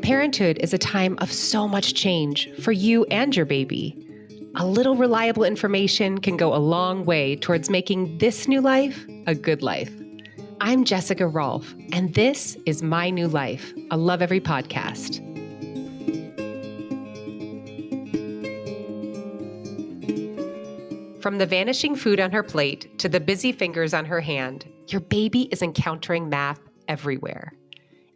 Parenthood is a time of so much change for you and your baby. A little reliable information can go a long way towards making this new life a good life. I'm Jessica Rolph, and this is My New Life, a Lovevery podcast. From the vanishing food on her plate to the busy fingers on her hand, your baby is encountering math everywhere.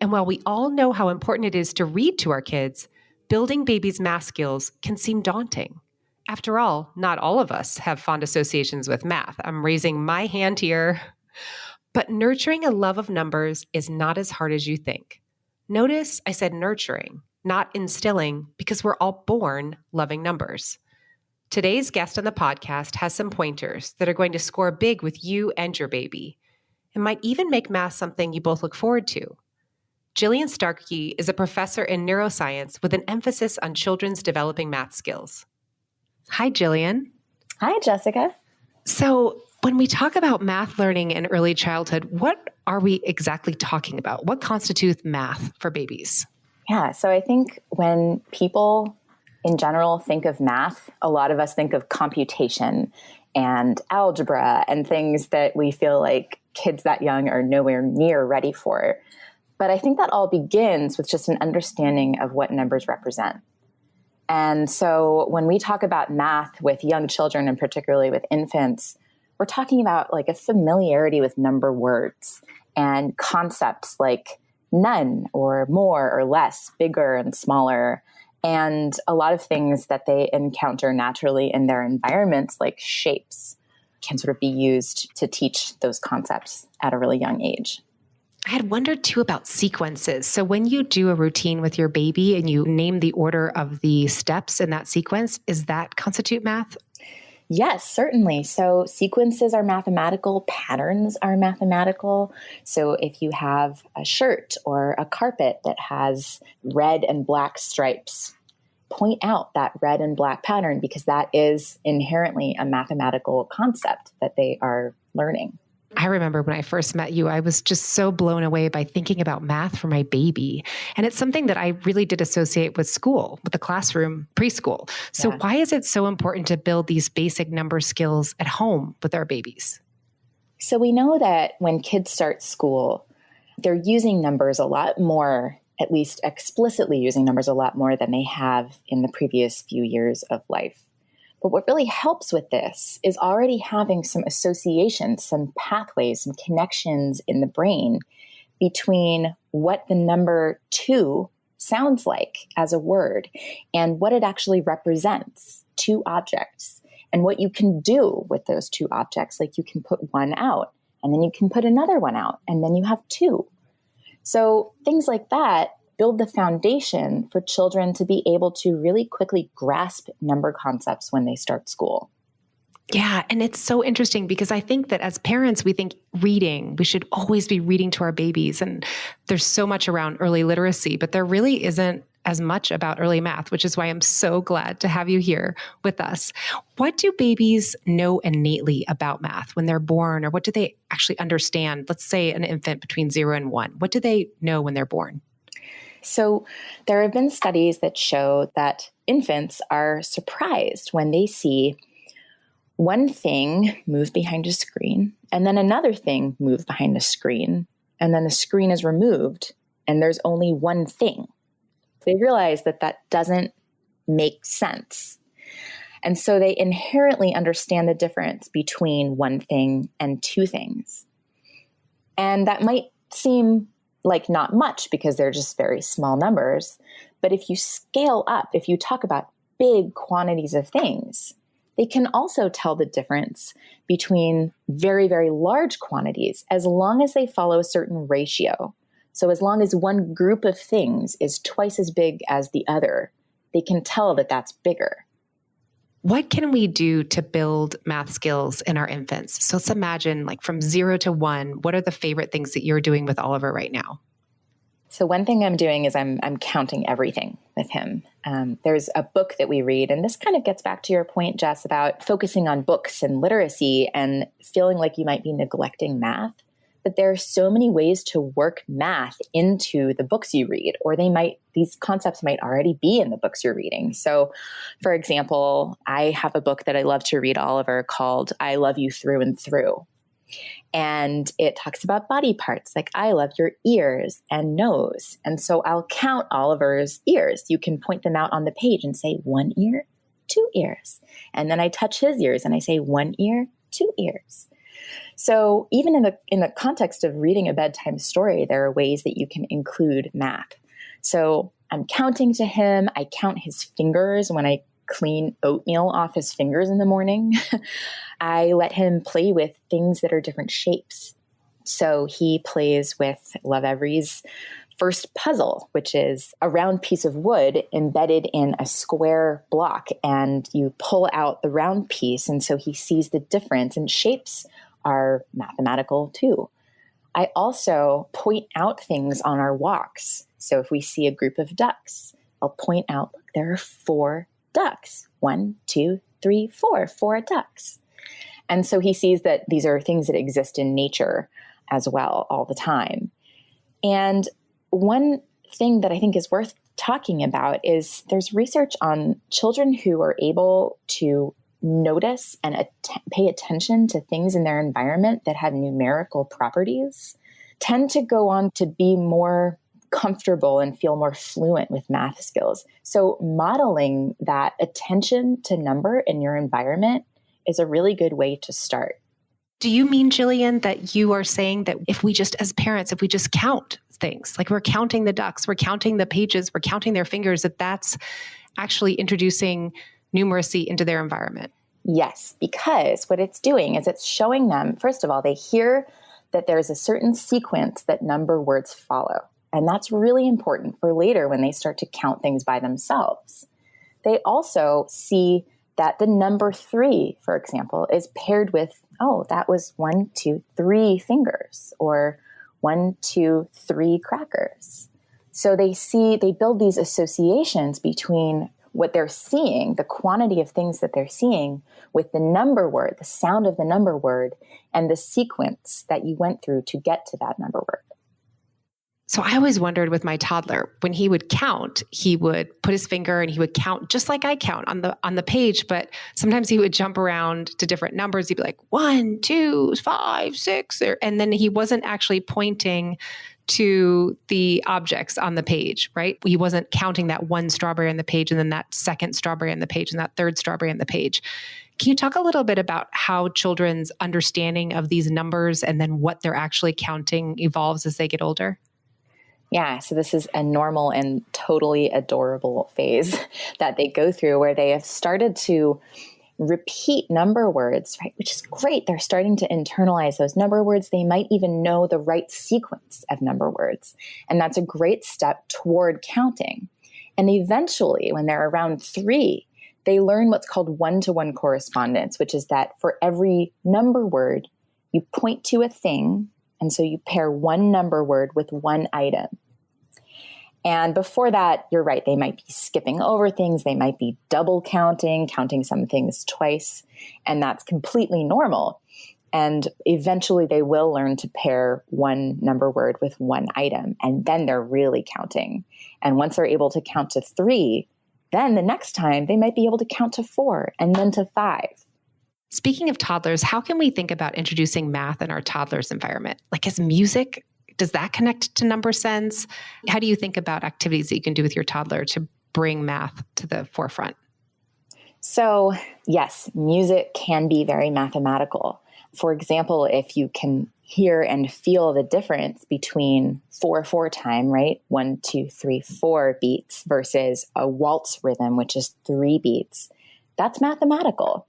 And while we all know how important it is to read to our kids, building babies' math skills can seem daunting. After all, not all of us have fond associations with math. I'm raising my hand here. But nurturing a love of numbers is not as hard as you think. Notice I said nurturing, not instilling, because we're all born loving numbers. Today's guest on the podcast has some pointers that are going to score big with you and your baby. It might even make math something you both look forward to. Gillian Starkey is a professor in neuroscience with an emphasis on children's developing math skills. Hi, Gillian. Hi, Jessica. So when we talk about math learning in early childhood, what are we exactly talking about? What constitutes math for babies? Yeah, so I think when people in general think of math, a lot of us think of computation and algebra and things that we feel like kids that young are nowhere near ready for. But I think that all begins with just an understanding of what numbers represent. And so when we talk about math with young children, and particularly with infants, we're talking about like a familiarity with number words and concepts like none or more or less, bigger and smaller, and a lot of things that they encounter naturally in their environments, like shapes, can sort of be used to teach those concepts at a really young age. I had wondered too about sequences. So when you do a routine with your baby and you name the order of the steps in that sequence, is that constitute math? Yes, certainly. So sequences are mathematical, patterns are mathematical. So if you have a shirt or a carpet that has red and black stripes, point out that red and black pattern because that is inherently a mathematical concept that they are learning. I remember when I first met you, I was just so blown away by thinking about math for my baby. And it's something that I really did associate with school, with the classroom, preschool. So why is it so important to build these basic number skills at home with our babies? So we know that when kids start school, they're using numbers a lot more, at least explicitly using numbers a lot more than they have in the previous few years of life. But what really helps with this is already having some associations, some pathways, some connections in the brain between what the number 2 sounds like as a word and what it actually represents, 2 objects, and what you can do with those 2 objects. Like you can put one out, and then you can put another one out, and then you have 2. So things like that build the foundation for children to be able to really quickly grasp number concepts when they start school. Yeah, and it's so interesting because I think that as parents, we think reading, we should always be reading to our babies. And there's so much around early literacy, but there really isn't as much about early math, which is why I'm so glad to have you here with us. What do babies know innately about math when they're born, or what do they actually understand? Let's say an infant between 0 and 1. What do they know when they're born? So there have been studies that show that infants are surprised when they see one thing move behind a screen and then another thing move behind a screen, and then the screen is removed and there's only one thing. They realize that that doesn't make sense. And so they inherently understand the difference between one thing and 2 things. And that might seem like not much because they're just very small numbers. But if you scale up, if you talk about big quantities of things, they can also tell the difference between very, very large quantities as long as they follow a certain ratio. So as long as one group of things is twice as big as the other, they can tell that that's bigger. What can we do to build math skills in our infants? So let's imagine like from 0 to 1, what are the favorite things that you're doing with Oliver right now? So one thing I'm doing is I'm counting everything with him. There's a book that we read, and this kind of gets back to your point, Jess, about focusing on books and literacy and feeling like you might be neglecting math. But there are so many ways to work math into the books you read, or these concepts might already be in the books you're reading. So, for example, I have a book that I love to read, Oliver, called I Love You Through and Through. And it talks about body parts, like I love your ears and nose. And so I'll count Oliver's ears. You can point them out on the page and say 1 ear, 2 ears. And then I touch his ears and I say 1 ear, 2 ears. So even in the context of reading a bedtime story, there are ways that you can include math. So I'm counting to him. I count his fingers when I clean oatmeal off his fingers in the morning. I let him play with things that are different shapes. So he plays with Lovevery's first puzzle, which is a round piece of wood embedded in a square block, and you pull out the round piece. And so he sees the difference, and shapes are mathematical too. I also point out things on our walks. So if we see a group of ducks, I'll point out, look, there are 4 ducks. 1, 2, 3, 4, 4 ducks. And so he sees that these are things that exist in nature as well all the time. And one thing that I think is worth talking about is there's research on children who are able to notice and pay attention to things in their environment that have numerical properties tend to go on to be more comfortable and feel more fluent with math skills. So modeling that attention to number in your environment is a really good way to start. Do you mean, Gillian, that you are saying that if we just, as parents, if we just count things, like we're counting the ducks, we're counting the pages, we're counting their fingers, that's actually introducing numeracy into their environment? Yes, because what it's doing is it's showing them, first of all, they hear that there's a certain sequence that number words follow. And that's really important for later when they start to count things by themselves. They also see that the number 3, for example, is paired with, oh, that was 1, 2, 3 fingers, or 1, 2, 3 crackers. So they build these associations between what they're seeing, the quantity of things that they're seeing, with the number word, the sound of the number word, and the sequence that you went through to get to that number word. So I always wondered with my toddler, when he would count, he would put his finger and he would count just like I count on the page, but sometimes he would jump around to different numbers. He'd be like 1, 2, 5, 6, and then he wasn't actually pointing to the objects on the page, right? He wasn't counting that 1 strawberry on the page and then that 2nd strawberry on the page and that 3rd strawberry on the page. Can you talk a little bit about how children's understanding of these numbers and then what they're actually counting evolves as they get older? Yeah, so this is a normal and totally adorable phase that they go through where they have started to repeat number words, right? Which is great. They're starting to internalize those number words. They might even know the right sequence of number words. And that's a great step toward counting. And eventually, when they're around 3, they learn what's called one-to-one correspondence, which is that for every number word, you point to a thing. And so you pair one number word with one item. And before that, you're right, they might be skipping over things. They might be double counting some things twice. And that's completely normal. And eventually they will learn to pair one number word with one item. And then they're really counting. And once they're able to count to 3, then the next time they might be able to count to 4 and then to 5. Speaking of toddlers, how can we think about introducing math in our toddler's environment? Like, is music, does that connect to number sense? How do you think about activities that you can do with your toddler to bring math to the forefront? So, yes, music can be very mathematical. For example, if you can hear and feel the difference between 4/4 time, right? 1, 2, 3, 4 beats versus a waltz rhythm, which is 3 beats, that's mathematical.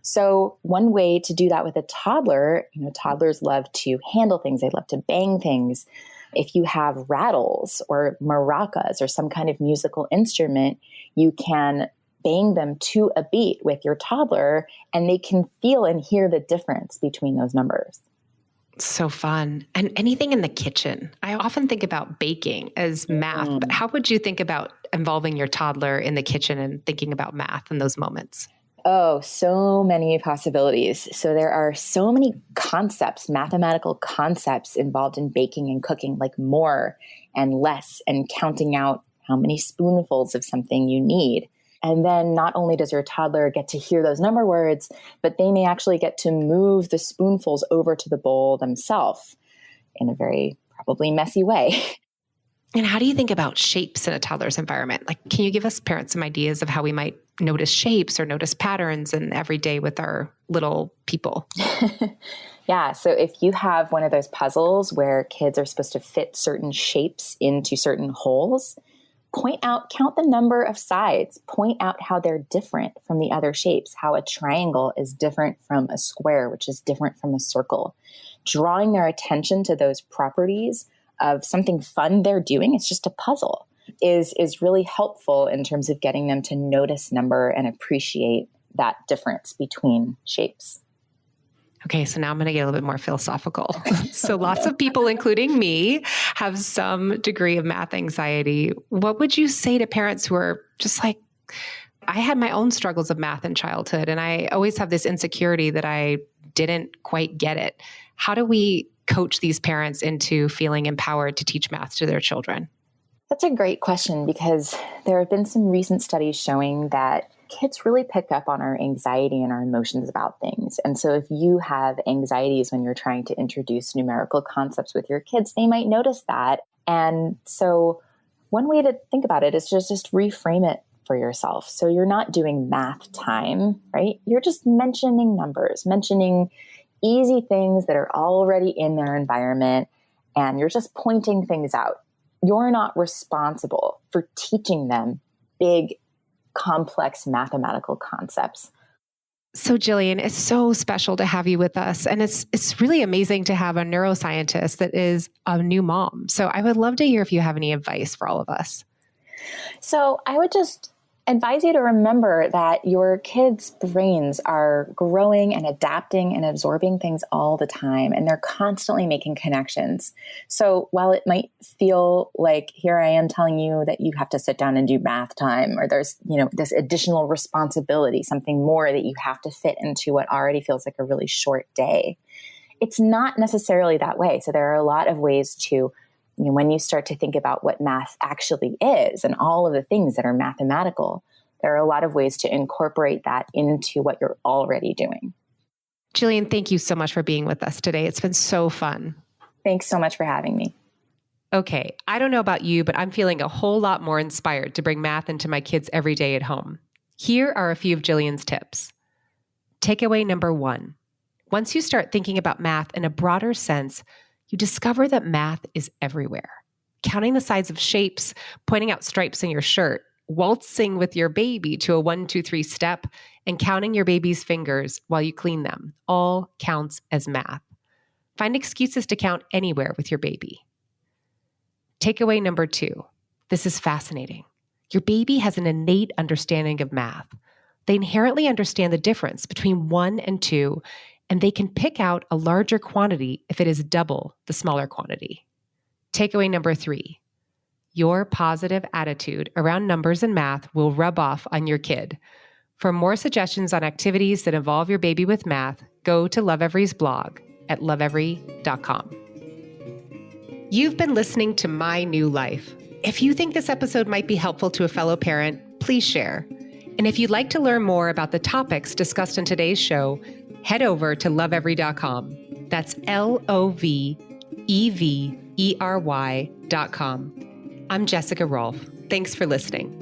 So one way to do that with a toddler, toddlers love to handle things. They love to bang things. If you have rattles or maracas or some kind of musical instrument, you can bang them to a beat with your toddler and they can feel and hear the difference between those numbers. So fun. And anything in the kitchen. I often think about baking as math, but how would you think about involving your toddler in the kitchen and thinking about math in those moments? Oh, so many possibilities. So there are so many concepts, mathematical concepts involved in baking and cooking, like more and less and counting out how many spoonfuls of something you need. And then not only does your toddler get to hear those number words, but they may actually get to move the spoonfuls over to the bowl themselves in a very probably messy way. And how do you think about shapes in a toddler's environment? Like, can you give us parents some ideas of how we might notice shapes or notice patterns in every day with our little people? Yeah. So if you have one of those puzzles where kids are supposed to fit certain shapes into certain holes, count the number of sides, point out how they're different from the other shapes, how a triangle is different from a square, which is different from a circle. Drawing their attention to those properties of something fun they're doing, it's just a puzzle, is really helpful in terms of getting them to notice number and appreciate that difference between shapes. Okay, so now I'm going to get a little bit more philosophical. So lots of people, including me, have some degree of math anxiety. What would you say to parents who are just like, I had my own struggles of math in childhood, and I always have this insecurity that I didn't quite get it. How do we coach these parents into feeling empowered to teach math to their children? That's a great question, because there have been some recent studies showing that kids really pick up on our anxiety and our emotions about things. And so if you have anxieties when you're trying to introduce numerical concepts with your kids, they might notice that. And so one way to think about it is just reframe it for yourself. So you're not doing math time, right? You're just mentioning numbers, mentioning easy things that are already in their environment, and you're just pointing things out. You're not responsible for teaching them big, complex mathematical concepts. So Gillian, it's so special to have you with us. And it's really amazing to have a neuroscientist that is a new mom. So I would love to hear if you have any advice for all of us. So I would just advise you to remember that your kids' brains are growing and adapting and absorbing things all the time, and they're constantly making connections. So while it might feel like here I am telling you that you have to sit down and do math time, or there's, this additional responsibility, something more that you have to fit into what already feels like a really short day, it's not necessarily that way. So there are a lot of ways to, when you start to think about what math actually is and all of the things that are mathematical, there are a lot of ways to incorporate that into what you're already doing. Gillian, thank you so much for being with us today. It's been so fun. Thanks so much for having me. Okay, I don't know about you, but I'm feeling a whole lot more inspired to bring math into my kids every day at home. Here are a few of Gillian's tips. Takeaway number 1. Once you start thinking about math in a broader sense, you discover that math is everywhere. Counting the sides of shapes, pointing out stripes in your shirt, waltzing with your baby to a 1, 2, 3 step, and counting your baby's fingers while you clean them all counts as math. Find excuses to count anywhere with your baby. Takeaway number 2. This is fascinating. Your baby has an innate understanding of math. They inherently understand the difference between 1 and 2, and they can pick out a larger quantity if it is double the smaller quantity. Takeaway number 3. Your positive attitude around numbers and math will rub off on your kid. For more suggestions on activities that involve your baby with math, go to Lovevery's blog at lovevery.com. You've been listening to My New Life. If you think this episode might be helpful to a fellow parent, please share. And if you'd like to learn more about the topics discussed in today's show, head over to lovevery.com. That's LOVEVERY.com. I'm Jessica Rolph. Thanks for listening.